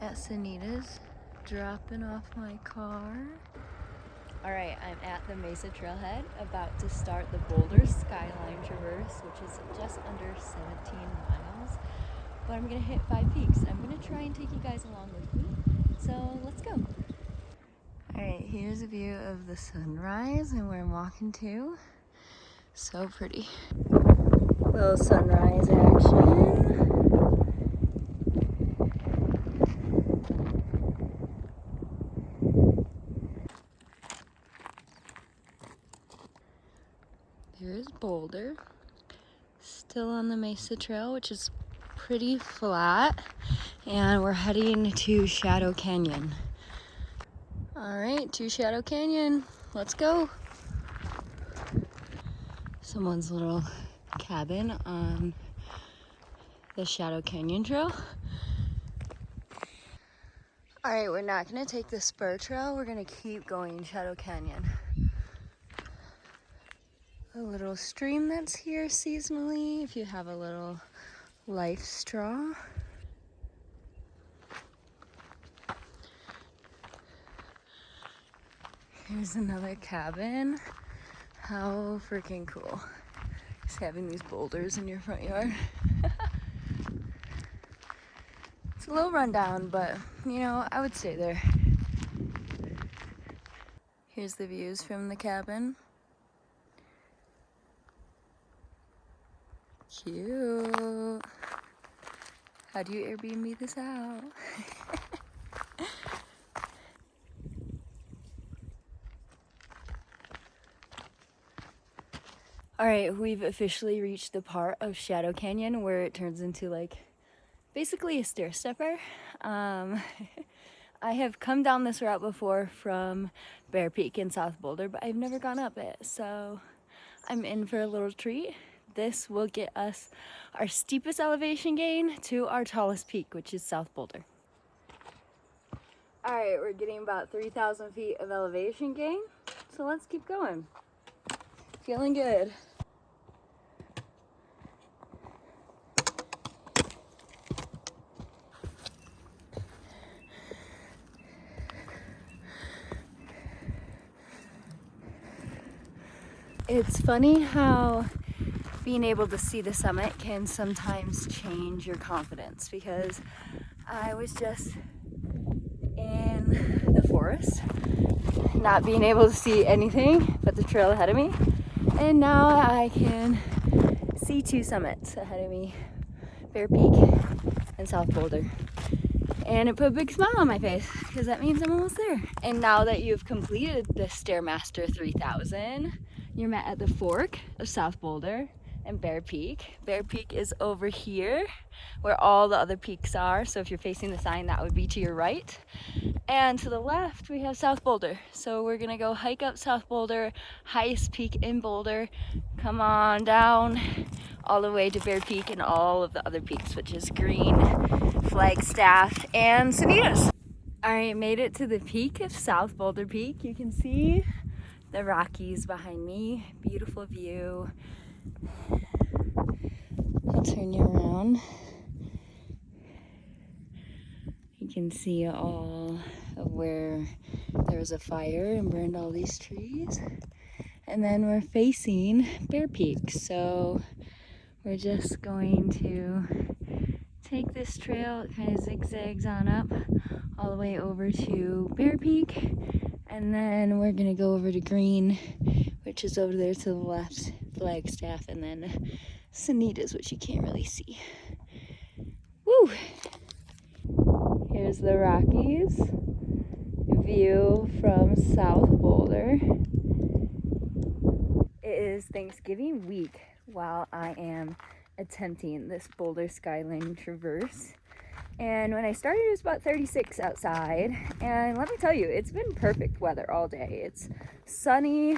at Sanitas, dropping off my car. Alright, I'm at the Mesa Trailhead, about to start the Boulder Skyline Traverse, which is just under 17 miles. But I'm gonna hit 5 peaks. I'm gonna try and take you guys along with me. So let's go. Alright, here's a view of the sunrise and where I'm walking to. So pretty. Little sunrise action. Here's Boulder, still on the Mesa Trail, which is pretty flat, and we're heading to Shadow Canyon. All right, to Shadow Canyon, let's go. Someone's little cabin on the Shadow Canyon Trail. All right, we're not gonna take the spur trail, we're gonna keep going Shadow Canyon. A little stream that's here seasonally if you have a little life straw. Here's another cabin. How freaking cool. Just having these boulders in your front yard. It's a little rundown, but you know, I would stay there. Here's the views from the cabin. Cute. How do you Airbnb this out? All right, we've officially reached the part of Shadow Canyon where it turns into like basically a stair stepper. I have come down this route before from Bear Peak in South Boulder, but I've never gone up it, so I'm in for a little treat. This will get us our steepest elevation gain to our tallest peak, which is South Boulder. All right, we're getting about 3,000 feet of elevation gain, so let's keep going. Feeling good. It's funny how being able to see the summit can sometimes change your confidence, because I was just in the forest, not being able to see anything but the trail ahead of me, and now I can see 2 summits ahead of me, Bear Peak and South Boulder. And it put a big smile on my face because that means I'm almost there. And now that you've completed the Stairmaster 3000, you're met at the fork of South Boulder and Bear Peak. Bear Peak is over here where all the other peaks are. So if you're facing the sign, that would be to your right. And to the left, we have South Boulder. So we're gonna go hike up South Boulder, highest peak in Boulder, come on down all the way to Bear Peak and all of the other peaks, which is Green, Flagstaff, and Sanitas. All right, made it to the peak of South Boulder Peak. You can see the Rockies behind me, beautiful view. I'll turn you around. You can see all of where there was a fire and burned all these trees. And then we're facing Bear Peak. So we're just going to take this trail, it kind of zigzags on up all the way over to Bear Peak. And then we're gonna go over to Green, which is over there to the left, Flagstaff, and then Sanitas, which you can't really see. Woo! Here's the Rockies view from South Boulder. It is Thanksgiving week while I am attempting this Boulder Skyline Traverse. And when I started, it was about 36 outside. And let me tell you, it's been perfect weather all day. It's sunny.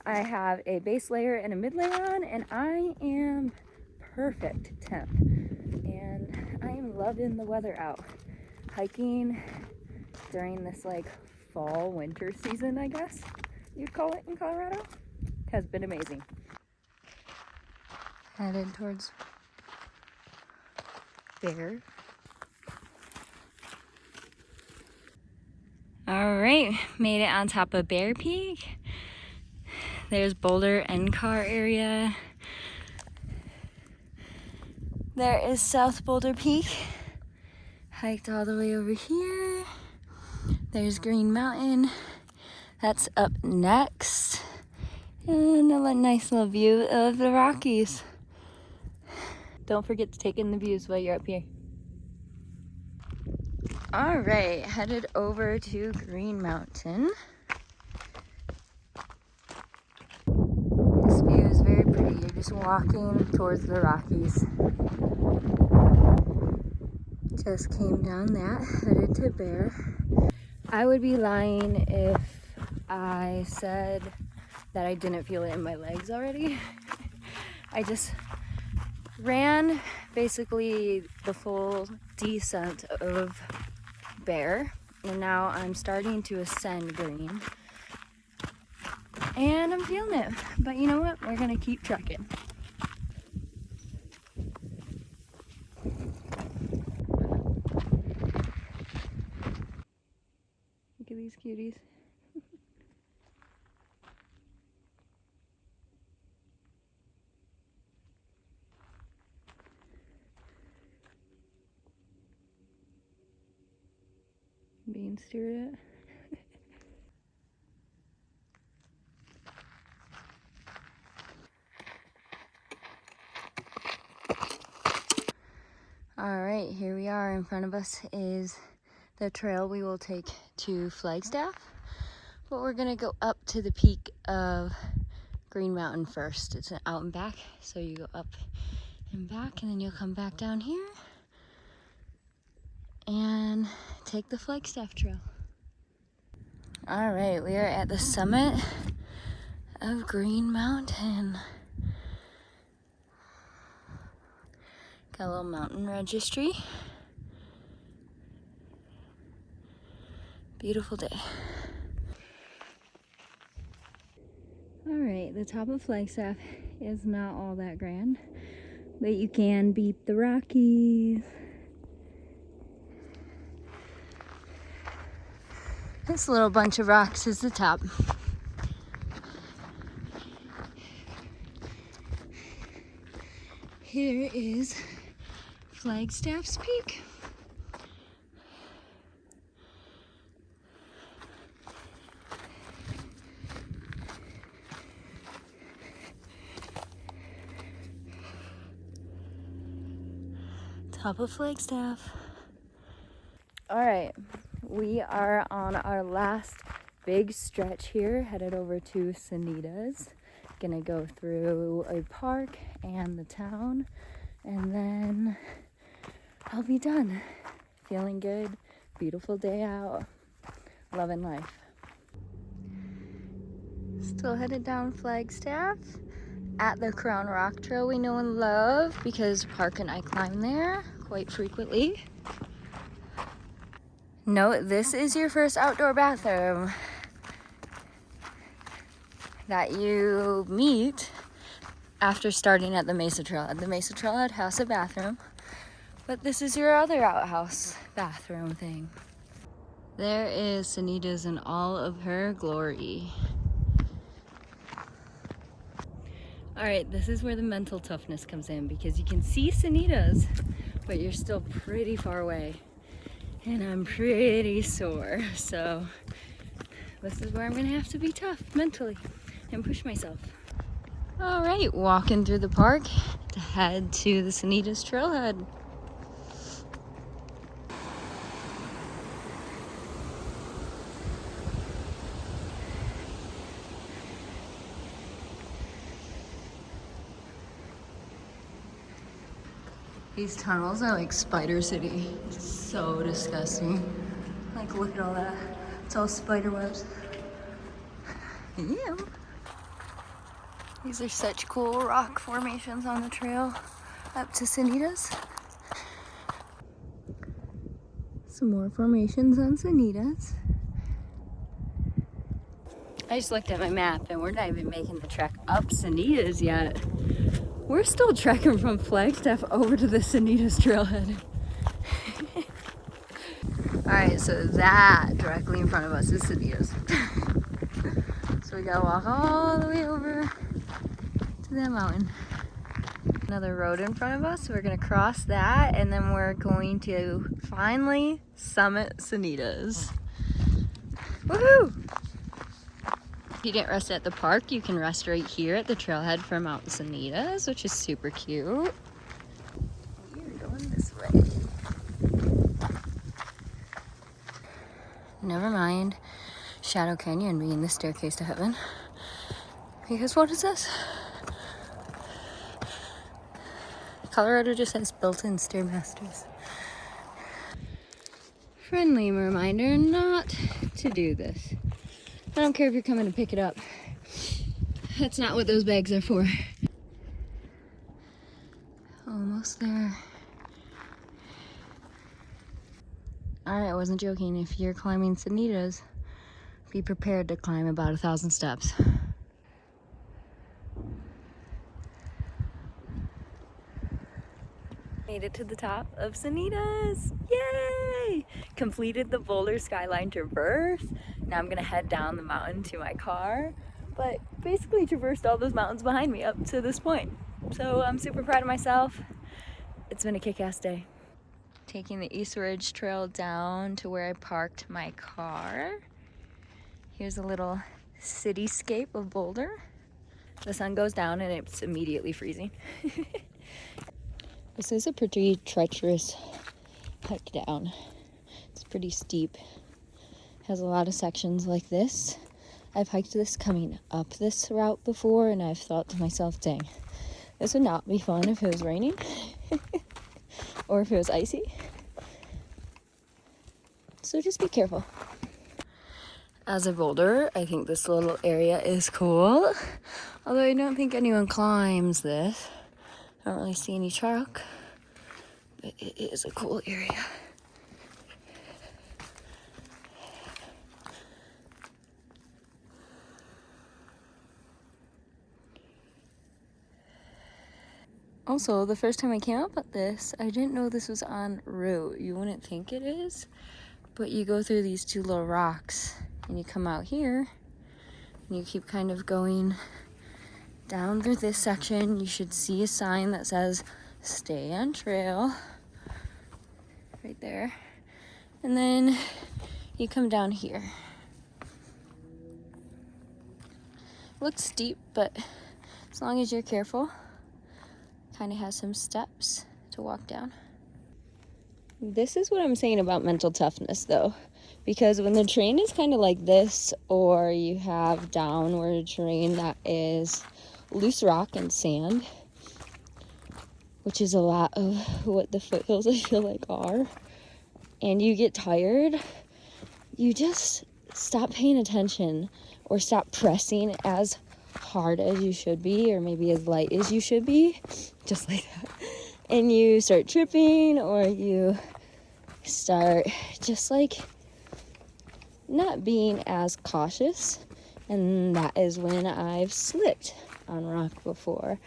I have a base layer and a mid layer on, and I am perfect temp. And I am loving the weather out. Hiking during this like fall winter season, I guess you'd call it in Colorado, has been amazing. Headed towards Bear. All right, made it on top of Bear Peak. There's Boulder and I area. There is South Boulder Peak. Hiked all the way over here. There's Green Mountain. That's up next. And a nice little view of the Rockies. Don't forget to take in the views while you're up here. All right, headed over to Green Mountain. This view is very pretty. You're just walking towards the Rockies. Just came down that, headed to Bear. I would be lying if I said that I didn't feel it in my legs already. I just ran basically the full descent of Bear, and now I'm starting to ascend Green. And I'm feeling it, but you know what? We're gonna keep trekking. Look at these cuties. Being stared at. All right, here we are. In front of us is the trail we will take to Flagstaff, but we're gonna go up to the peak of Green Mountain first. It's an out and back, so you go up and back, and then you'll come back down here and take the Flagstaff trail. All right, we are at the summit of Green Mountain. Got a little mountain registry. Beautiful day. All right, the top of Flagstaff is not all that grand, but you can beat the Rockies. This little bunch of rocks is the top. Here is Flagstaff's peak. Top of Flagstaff. All right, we are on our last big stretch here, headed over to Sanitas. Gonna go through a park and the town, and then I'll be done. Feeling good, beautiful day out, loving life. Still headed down Flagstaff at the Crown Rock Trail we know and love because Park and I climb there quite frequently. Note, this is your first outdoor bathroom that you meet after starting at the Mesa Trailhead. The Mesa Trailhead has a bathroom, but this is your other outhouse bathroom thing. There is Sanitas in all of her glory. All right, this is where the mental toughness comes in because you can see Sanitas, but you're still pretty far away. And I'm pretty sore, so this is where I'm gonna have to be tough mentally and push myself. All right, walking through the park to head to the Sanitas Trailhead. These tunnels are like Spider City. It's so disgusting. Like, look at all that. It's all spider webs. Yeah. These are such cool rock formations on the trail up to Sanitas. Some more formations on Sanitas. I just looked at my map and we're not even making the trek up Sanitas yet. We're still trekking from Flagstaff over to the Sanitas Trailhead. Alright, so that directly in front of us is Sanitas. So we gotta walk all the way over to that mountain. Another road in front of us, so we're gonna cross that and then we're going to finally summit Sanitas. Woohoo! If you didn't rest at the park, you can rest right here at the trailhead for Mount Sanitas, which is super cute. We're going this way. Never mind Shadow Canyon being the staircase to heaven. Because what is this? Colorado just has built-in Stairmasters. Friendly reminder not to do this. I don't care if you're coming to pick it up. That's not what those bags are for. Almost there. I wasn't joking. If you're climbing Sanitas, be prepared to climb about 1,000 steps. Made it to the top of Sanitas. Yay! Completed the Boulder Skyline Traverse. Now I'm gonna head down the mountain to my car. But basically traversed all those mountains behind me up to this point. So I'm super proud of myself. It's been a kick-ass day. Taking the East Ridge Trail down to where I parked my car. Here's a little cityscape of Boulder. The sun goes down and it's immediately freezing. This is a pretty treacherous hike down. It's pretty steep. It has a lot of sections like this. I've hiked this coming up this route before and I've thought to myself, dang, this would not be fun if it was raining or if it was icy. So just be careful. As a boulder, I think this little area is cool. Although I don't think anyone climbs this. I don't really see any truck, but it is a cool area. Also, the first time I came up at this, I didn't know this was en route. You wouldn't think it is, but you go through these two little rocks and you come out here and you keep kind of going down through this section. You should see a sign that says stay on trail right there, and then you come down here. Looks steep, but as long as you're careful, kind of has some steps to walk down. This is what I'm saying about mental toughness though, because when the terrain is kind of like this, or you have downward terrain that is loose rock and sand, which is a lot of what the foothills I feel like are, and you get tired, you just stop paying attention or stop pressing as hard as you should be, or maybe as light as you should be, just like that, and you start tripping, or you start just like not being as cautious, and that is when I've slipped on rock before,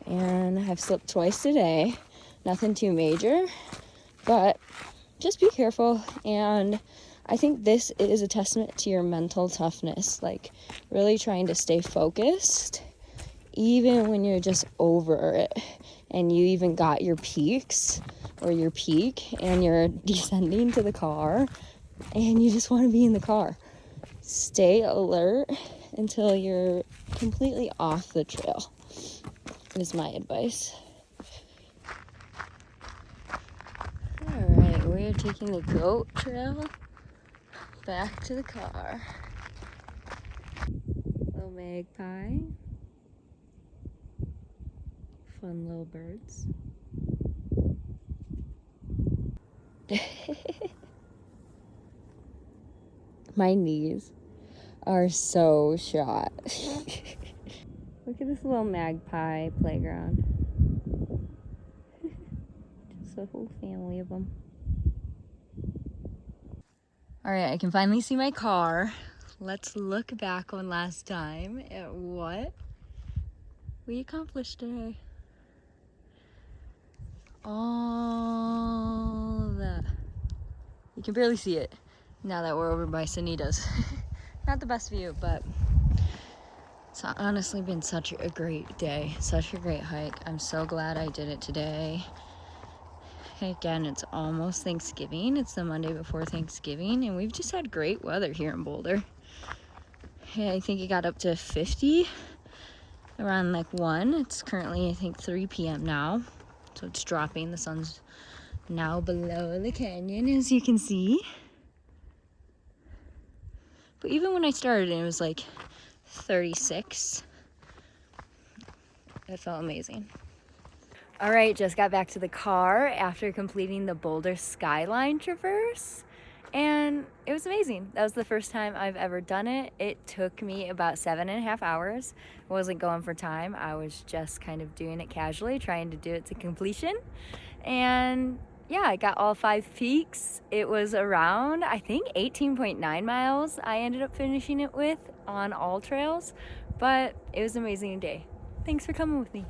and I've slipped twice today. Nothing too major, but just be careful. And I think this is a testament to your mental toughness, like really trying to stay focused even when you're just over it and you even got your peaks or your peak and you're descending to the car and you just want to be in the car. Stay alert until you're completely off the trail is my advice. Alright, we're taking the goat trail back to the car. Little magpie. Fun little birds. My knees are so shot. Look at this little magpie playground. Just a whole family of them. Alright, I can finally see my car. Let's look back on last time at what we accomplished today. All that You can barely see it now that we're over by Sanitas. Not the best view, but it's honestly been such a great day, such a great hike. I'm so glad I did it today. Again, it's almost Thanksgiving. It's the Monday before Thanksgiving, and we've just had great weather here in Boulder. I think it got up to 50 around like 1. It's currently, I think, 3 p.m. now, so it's dropping. The sun's now below the canyon, as you can see. But even when I started, it was like 36. It felt amazing. All right, just got back to the car after completing the Boulder Skyline Traverse, and it was amazing. That was the first time I've ever done it. It took me about 7.5 hours. I wasn't going for time. I was just kind of doing it casually, trying to do it to completion. And yeah, I got all 5 peaks. It was around, I think, 18.9 miles I ended up finishing it with on AllTrails, but it was an amazing day. Thanks for coming with me.